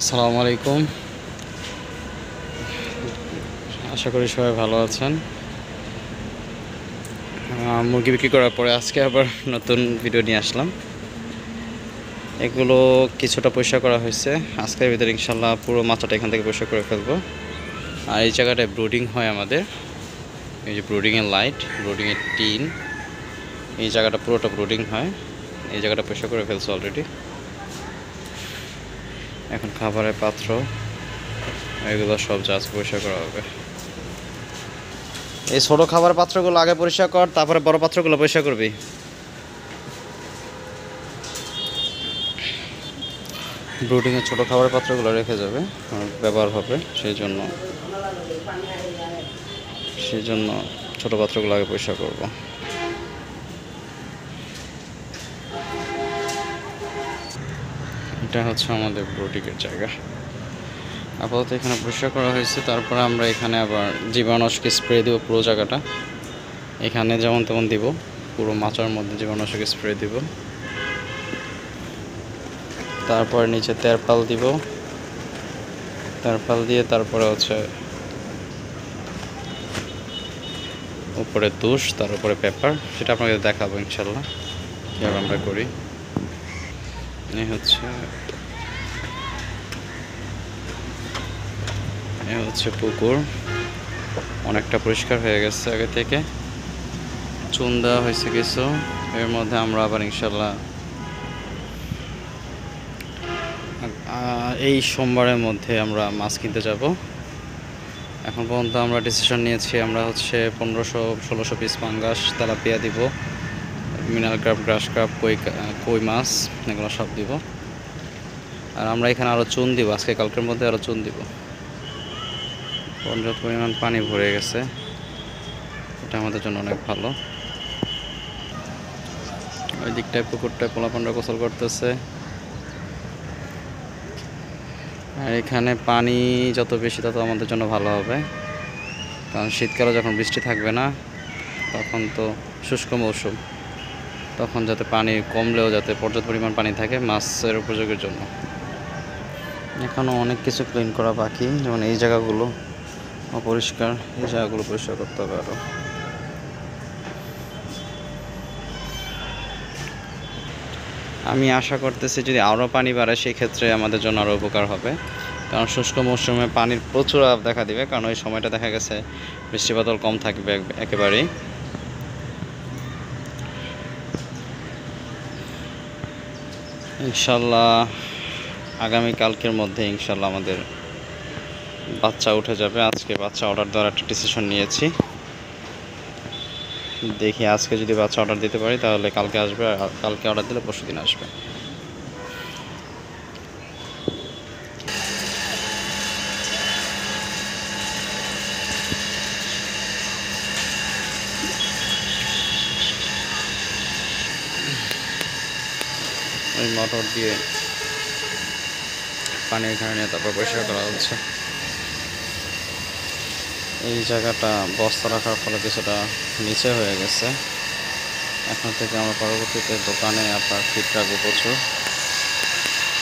আসসালামু আলাইকুম। আশা করি সবাই ভালো আছেন। মুরগি বিক্রি করার পরে আজকে আবার নতুন ভিডিও নিয়ে আসলাম। এগুলো কিছুটা পরিষ্কার করা হয়েছে। আজকের ভিতরে ইনশাল্লাহ পুরো মাথাটা এখান থেকে পরিষ্কার করে ফেলবো। আর এই জায়গাটায় ব্রুডিং হয় আমাদের। এই যে ব্রুডিংয়ের লাইট, ব্রুডিংয়ের টিন, এই জায়গাটা পুরোটা ব্রুডিং হয়। এই জায়গাটা পরিষ্কার করে ফেলছে অলরেডি। এখন খাবারের পাত্র এগুলো সব জাস্ট পরিষ্কার করা হবে। এই ছোটো খাবার পাত্রগুলো আগে পরিষ্কার কর, তারপরে বড় পাত্রগুলো পরিষ্কার করবি। ব্রুডিংয়ে ছোটো খাবার পাত্রগুলো রেখে যাবে, ব্যবহার হবে, সেই জন্য ছোটো পাত্রগুলো আগে পরিষ্কার করব। এটা হচ্ছে আমাদের ব্রুডিংয়ের জায়গা। আপাতত এখানে পরিষ্কার করা হয়েছে। তারপরে আমরা এখানে আবার জীবাণুনাশক স্প্রে দেব পুরো জায়গাটা। এখানে যেমন তেমন দিব, পুরো মাচার মধ্যে জীবাণুনাশক স্প্রে দিব। তারপরে নিচে তেরপাল দিব, তেরপাল দিয়ে তারপরে হচ্ছে উপরে তুষ, তার উপরে পেপার, সেটা আপনাকে দেখাবো ইনশাল্লাহ কীভাবে আমরা করি। এই হচ্ছে পুকুর, অনেকটা পরিষ্কার হয়ে গেছে আগে থেকে। চুন দেওয়া হয়েছে কিছু, এর মধ্যে আমরা আবার ইনশাল্লাহ এই সোমবারের মধ্যে আমরা মাছ কিনতে যাব। এখন পর্যন্ত আমরা ডিসিশন নিয়েছি, আমরা হচ্ছে 1500-1600 পিস পাঙ্গাস তেলাপিয়া দিব, মিনারেল ক্রাব, গ্রাস ক্রাব, কই মাছ, এগুলো সব দিব। আর আমরা এখানে আরও চুন দিব, আজকে কালকের মধ্যে আরও চুন দিব। পর্যাপ্ত পরিমাণ পানি ভরে গেছে, এটা আমাদের জন্য অনেক ভালো। ওই দিকটায় পুকুরটায় পোলাপানরা গোসল করতেছে। আর এখানে পানি যত বেশি তত আমাদের জন্য ভালো হবে, কারণ শীতকালে যখন বৃষ্টি থাকবে না, তখন তো শুষ্ক মৌসুম, তখন যাতে পানি কমলেও যাতে পর্যাপ্ত পরিমাণ পানি থাকে মাছের উপযোগের জন্য। এখনও অনেক কিছু ক্লিন করা বাকি, যেমন এই জায়গাগুলো অপরিষ্কার, এই জায়গাগুলো পরিষ্কার করতে হবে আরও। আমি আশা করতেছি যদি আরও পানি বাড়ে সেক্ষেত্রে আমাদের জন্য আরও উপকার হবে, কারণ শুষ্ক মৌসুমে পানির প্রচুর অভাব দেখা দিবে, কারণ ওই সময়টা দেখা গেছে বৃষ্টিপাতল কম থাকবে একেবারেই। ইনশাল্লাহ আগামীকালকের মধ্যে ইনশাল্লাহ আমাদের বাচ্চা উঠে যাবে। আজকে বাচ্চা অর্ডার দেওয়ার একটা ডিসিশন নিয়েছি। দেখি আজকে যদি বাচ্চা অর্ডার দিতে পারি তাহলে কালকে আসবে, আর কালকে অর্ডার দিলে পরশু দিন আসবে। ওই মোটর দিয়ে পানি এখানে নিয়ে তারপর পরিষ্কার করা হচ্ছে। এই জায়গাটা বস্তা রাখার ফলে কিছুটা নিচে হয়ে গেছে। এখন থেকে আমরা পরবর্তীতে দোকানে আপনার ফিট রাখবো প্রচুর,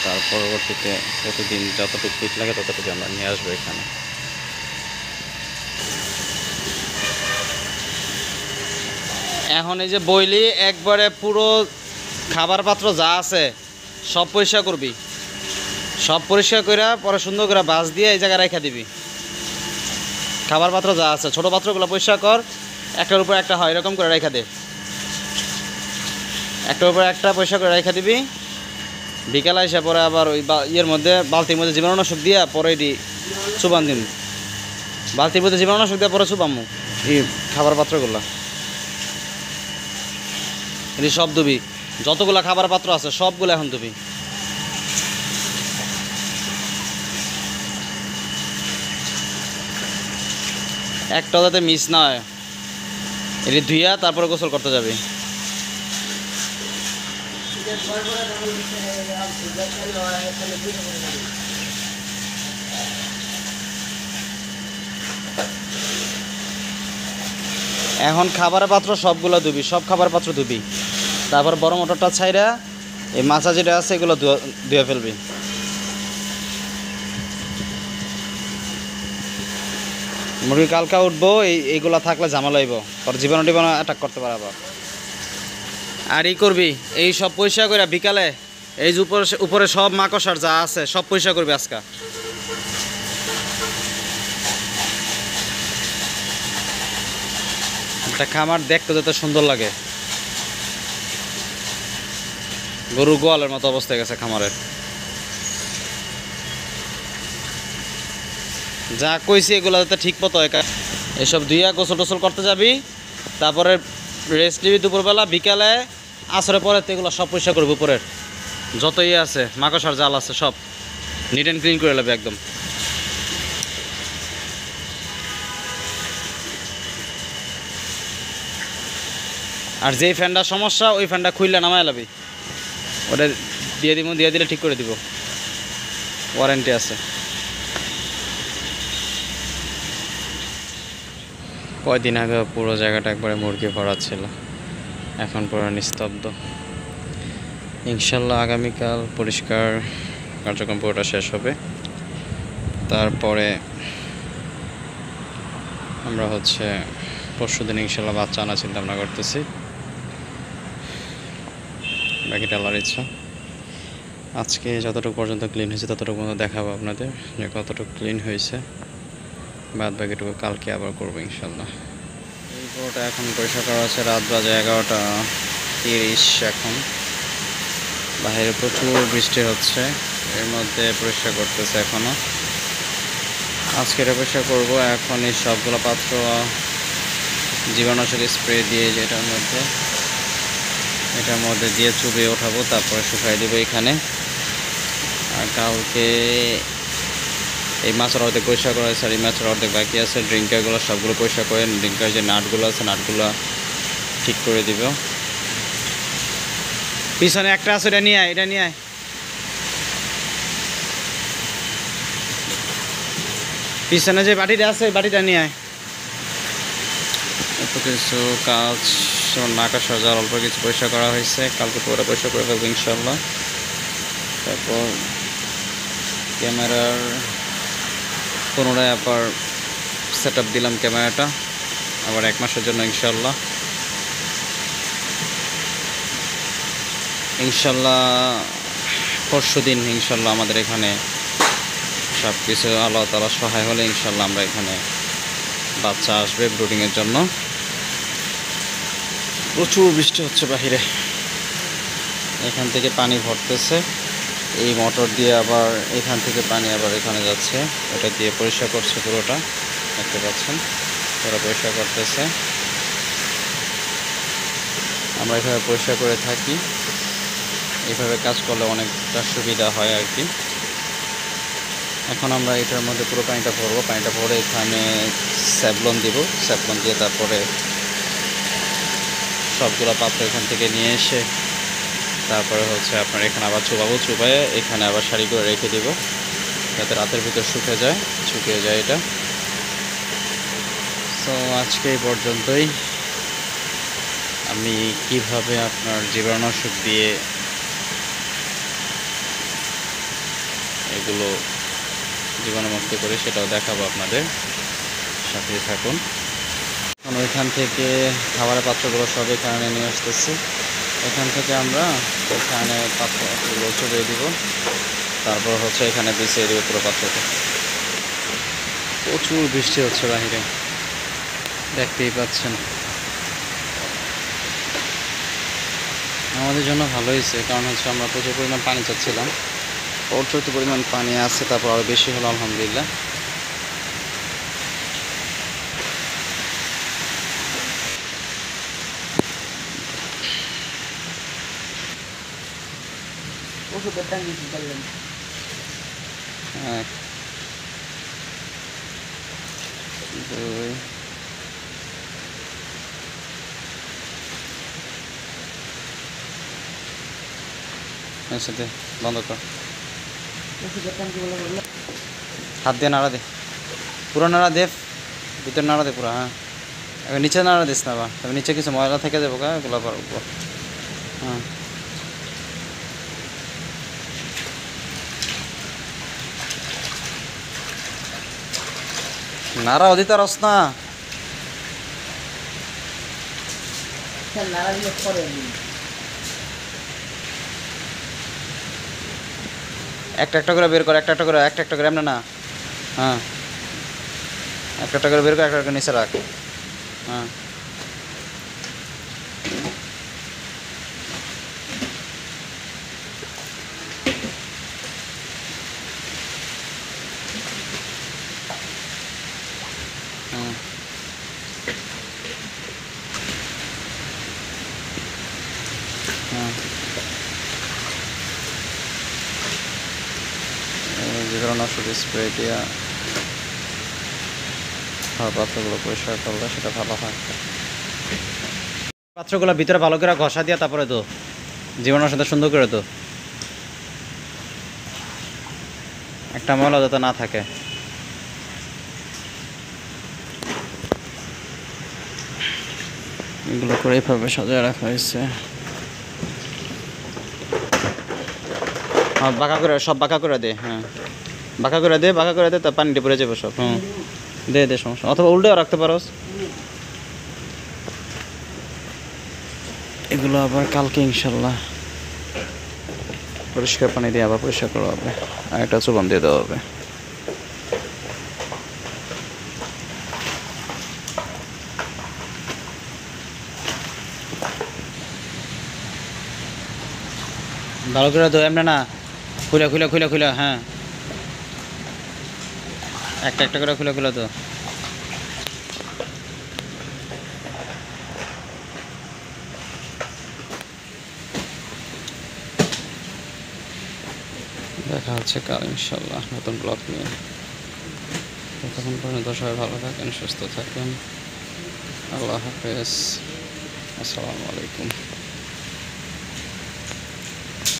তার পরবর্তীতে প্রতিদিন যতটুকু ফিট লাগে ততটুকু আমরা নিয়ে আসবো এখানে। এখন এই যে বইলি একবারে পুরো খাবার পাত্র যা আছে সব পরিষ্কার করবি, সব পরিষ্কার করে পরে সুন্দর করে বাঁশ দিয়ে এই জায়গায় রেখে দিবি। খাবার পাত্র যা আছে ছোটো পাত্রগুলো পরিষ্কার কর, একটার উপর একটা হয় এরকম করে রেখে দে, একটার উপর একটা পরিষ্কার করে রেখে দিবি। বিকালে এসে পরে আবার ওই ইয়ের মধ্যে বালতির মধ্যে জীবাণুনাশক দিয়া পরে এটি চুবান দিন, বালতির মধ্যে জীবাণুনাশক দিয়ে পরে চুবামু এই খাবার পাত্রগুলো। এটি সব ধুবি, যতগুলো খাবার পাত্র আছে সবগুলো এখন ধুবি। একটা যাতে মিস না হয়, এটি ধুইয়া তারপরে গোসল করতে যাবে। এখন খাবারের পাত্র সবগুলো ধুবি, সব খাবার পাত্র ধুবি, তারপর বড় মোটরটা ছাইরা এই মাছা যেটা আছে এগুলো ধুয়ে ফেলবি। মুরগি কালকা উঠবো, এইগুলা থাকলে ঝামেলা হইব, আর জীবাণু টিবাণু অ্যাটাক করতে পারে আবার। আর ই করবি, এই সব পয়সা করে বিকালে এই যে উপরে উপরে সব মাকড়সার যা আছে সব পয়সা করবি আজকা। একটা খামার দেখতে যত সুন্দর লাগে, গরু গোয়ালের মতো অবস্থা হয়ে গেছে খামারের। যা কইছি এগুলো যাতে ঠিক মতো হয়। এসব ধুইয়া গোসল টোসল করতে যাবি, তারপরে রেস্ট নিবি দুপুরবেলা, বিকালে আসরে পরে তো এগুলো সব পরিষ্কার করবি। উপরের যত ইয়ে আছে মাকড়সার জাল আছে সব নিট অ্যান্ড ক্লিন করে নেবে একদম। আর যেই ফ্যানটা সমস্যা ওই ফ্যানটা খুললে নামায় লাবি, ওটা দিয়ে দিব, দিয়ে দিলে ঠিক করে দিব, ওয়ারেন্টি আছে। কয়দিন আগে পুরো জায়গাটা একবারে মুরগি ভরা ছিল, এখন পুরো নিস্তব্ধ। ইনশাল্লাহ আগামীকাল পরিষ্কার কার্যক্রম পুরোটা শেষ হবে, তারপরে আমরা পরশুদিন ইনশাল্লাহ বাচ্চা আনার চিন্তা ভাবনা করতেছি। বাকিটা আল্লাহর ইচ্ছা। আজকে যতটুকু পর্যন্ত ক্লিন হয়েছে ততটুকু পর্যন্ত দেখাবো আপনাদের যে কতটুকু ক্লিন হয়েছে, বাদ বাকিটুকু কালকে আবার করবো ইনশাল্লাহ। এই পুরোটা এখন পরিষ্কার করা হচ্ছে, রাত বাজে 11:30 এখন। বাইরে প্রচুর বৃষ্টি হচ্ছে, এর মধ্যে পরিষ্কার করতেছে এখনও। আজকে এটা পরিষ্কার করবো। এখন এই সবগুলো পাত্র জীবাণুনাশক স্প্রে দিয়ে এটার মধ্যে দিয়ে চুবিয়ে ওঠাবো, তারপরে শুকাই দেবো এখানে। আর কালকে এই মাছের অর্ধেক পরিষ্কার করা হয়েছে, আর এই মাছের অর্ধেক বাকি আছে। ড্রিঙ্কারগুলো সবগুলো পরিষ্কার করে, ড্রিঙ্কার যে নাটগুলো আছে নাটগুলো ঠিক করে দিব। পিছনে একটা আছে, এটা নিয়ে আয়, এটা নিয়ে আয়। পিছনে যে বাটিটা আছে ওই বাটিটা নিয়ে আয়। এত কিছু কাজ, মাকড়সা জাল অল্প কিছু পরিষ্কার করা হয়েছে, কালকে পুরো পরিষ্কার করে ফেলবো ইনশাল্লাহ। তারপর ক্যামেরার পুনরায় আবার সেট আপ দিলাম ক্যামেরাটা, আবার 1 মাসের জন্য ইনশাল্লাহ। পরশুদিন ইনশাল্লাহ আমাদের এখানে সব কিছু আল্লাহ তাআলা সহায় হলে ইনশাল্লাহ আমরা এখানে বাচ্চা আসবে ব্রুডিংয়ের জন্য। প্রচুর বৃষ্টি হচ্ছে বাহিরে, এখান থেকে পানি ভরতেছে, এই মোটর দিয়ে আবার এখান থেকে পানি আবার এখানে যাচ্ছে, এটা দিয়ে পরিষ্কার করছে পুরোটা, দেখতে পাচ্ছেন পুরো পরিষ্কার করতেছে। আমরা এভাবে পরিষ্কার করে থাকি, এইভাবে কাজ করলে অনেকটা সুবিধা হয় আর কি। এখন আমরা এটার মধ্যে পুরো পানিটা ভরবো, পানিটা ভরে এখানে স্যাভলন দিব, স্যাভলন দিয়ে তারপরে সবগুলো পাত্র এখান থেকে নিয়ে এসে তারপরে আপনার এখানে আবার চুবাবো, চুবাইয়ে এখানে আবার সারি করে রেখে দিব যাতে রাতের ভিতর শুকিয়ে যায় এটা। তো আজকে এই পর্যন্তই। আমি কিভাবে আপনার জীবাণুনাশক দিয়ে এগুলো জীবাণুমুক্ত করি সেটাও দেখাবো আপনাদের, সাথে থাকুন। এখন ওইখান থেকে খাবারের পাত্রগুলো সব এখানে নিয়ে আসতেছি, এখান থেকে আমরা এখানে পাত্রগুলো চুবিয়ে দিব, তারপর এখানে বিছিয়ে দিব পুরো পাত্রটা। প্রচুর বৃষ্টি হচ্ছে বাহিরে, দেখতেই পাচ্ছেন। আমাদের জন্য ভালো হয়েছে, কারণ আমরা প্রচুর পরিমাণ পানি চাচ্ছিলাম, পর্যাপ্ত পরিমাণ পানি আছে, তারপর আরও বেশি হলো আলহামদুলিল্লাহ। এক, দুই, সাথে বন্ধ কর, হাত দিয়ে নাড়া দে, পুরো নাড়া দে, ভিতরে নাড়া দে পুরো। হ্যাঁ, এখন নিচে নাড়া দিস না, বা তবে নিচে কিছু ময়লা থেকে যাবো গা, এগুলো পারবো। হ্যাঁ, নাড়াও দিতে পারস না। একটা একটা করে বের কর, একটা একটা করে, একটা একটা করে, এমন না। হ্যাঁ, একটা একটা করে বের কর, একটা একটা নিচে রাখ। হ্যাঁ, হুম, হুম। জীবাণুনাশক স্প্রে দিয়া পাত্রগুলো পরিষ্কার করলে সেটা ভালো হয়। পাত্রগুলো ভিতরে ভালো করে ঘষা দিয়া তারপরে তো জীবাণুর সাথে সুন্দর করে তো একটা ময়লা যাতে না থাকে। এগুলো করে এইভাবে সাজিয়ে রাখা হয়েছে। হ্যাঁ, বাঁকা করে সব বাঁকা করে দে। হ্যাঁ, বাঁকা করে দে, বাঁকা করে দে, তা পানিটা পড়ে যাবে সব। হুম, দে দে, সমস্যা, অথবা উল্টেও রাখতে পারোস। এগুলো আবার কালকে ইনশাল্লাহ পরিষ্কার পানি দিয়ে আবার পরিষ্কার করা হবে, আর একটা চুবন দিয়ে দেওয়া হবে। ভালো করে তো এমনি না, খুলে খুলে খুলে খুলে। হ্যাঁ, একটা একটা করে খুলে খুলে তো। দেখা হচ্ছে কাল ইনশাল্লাহ নতুন ব্লগ নিয়ে। ততক্ষণ পর্যন্ত সবাই ভালো থাকেন, সুস্থ থাকেন। আল্লাহ হাফেজ, আসসালামু আলাইকুম।